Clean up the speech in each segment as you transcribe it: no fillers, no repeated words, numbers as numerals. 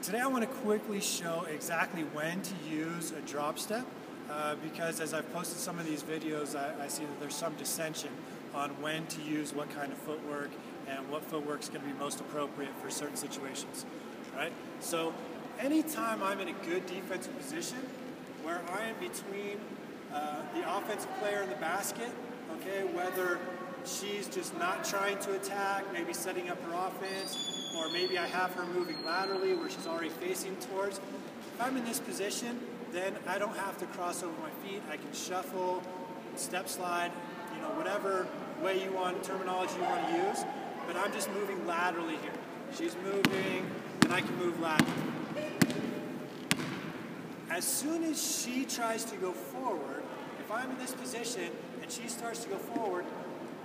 Today I want to quickly show exactly when to use a drop step because as I've posted some of these videos, I see that there's some dissension on when to use what kind of footwork and what footwork is going to be most appropriate for certain situations. Right? So anytime I'm in a good defensive position where I am between the offensive player and the basket, okay, whether she's just not trying to attack, maybe setting up her offense, or maybe I have her moving laterally where she's already facing towards. If I'm in this position, then I don't have to cross over my feet. I can shuffle, step slide, you know, whatever way you want, terminology you want to use, but I'm just moving laterally here. She's moving, and I can move laterally. As soon as she tries to go forward, if I'm in this position and she starts to go forward,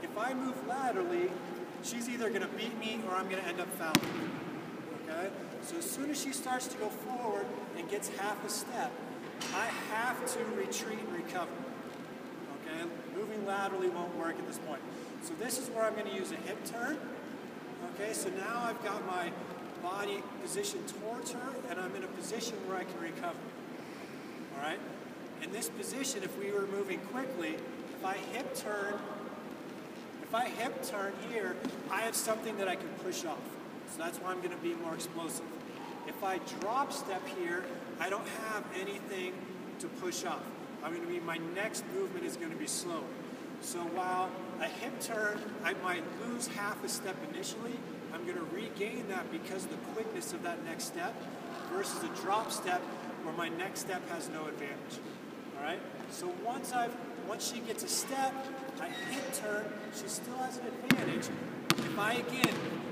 if I move laterally, she's either going to beat me or I'm going to end up fouling. Okay? So as soon as she starts to go forward and gets half a step, I have to retreat and recover. Okay? Moving laterally won't work at this point. So this is where I'm going to use a hip turn. Okay? So now I've got my body positioned towards her and I'm in a position where I can recover. All right? In this position, if we were moving quickly, if I hip turn here, I have something that I can push off. So that's why I'm going to be more explosive. If I drop step here, I don't have anything to push off. My next movement is going to be slower. So while a hip turn, I might lose half a step initially, I'm going to regain that because of the quickness of that next step versus a drop step where my next step has no advantage. All right? So once she gets a step, I hip turn, she still has an advantage. If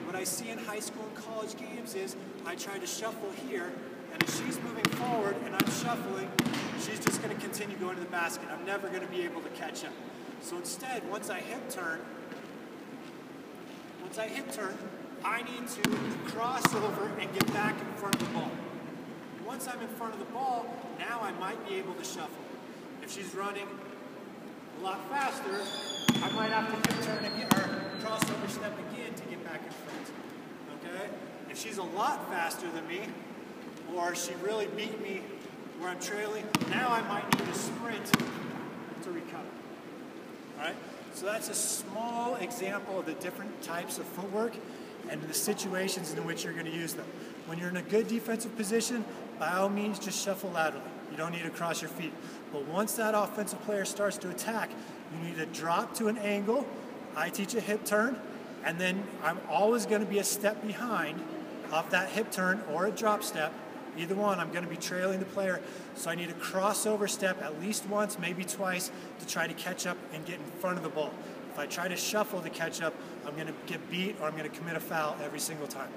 what I see in high school and college games is I try to shuffle here, and if she's moving forward and I'm shuffling, she's just going to continue going to the basket. I'm never going to be able to catch up. So instead, once I hip turn, I need to cross over and get back in front of the ball. Once I'm in front of the ball, now I might be able to shuffle. If she's running a lot faster, I might have to hip turn again, or crossover step again to get back in front. Okay? If she's a lot faster than me, or she really beat me where I'm trailing, now I might need to sprint to recover. All right? So that's a small example of the different types of footwork and the situations in which you're going to use them. When you're in a good defensive position, by all means, just shuffle laterally. You don't need to cross your feet. But once that offensive player starts to attack, you need to drop to an angle. I teach a hip turn, and then I'm always going to be a step behind off that hip turn or a drop step. Either one, I'm going to be trailing the player, so I need a crossover step at least once, maybe twice, to try to catch up and get in front of the ball. If I try to shuffle to catch up, I'm going to get beat or I'm going to commit a foul every single time.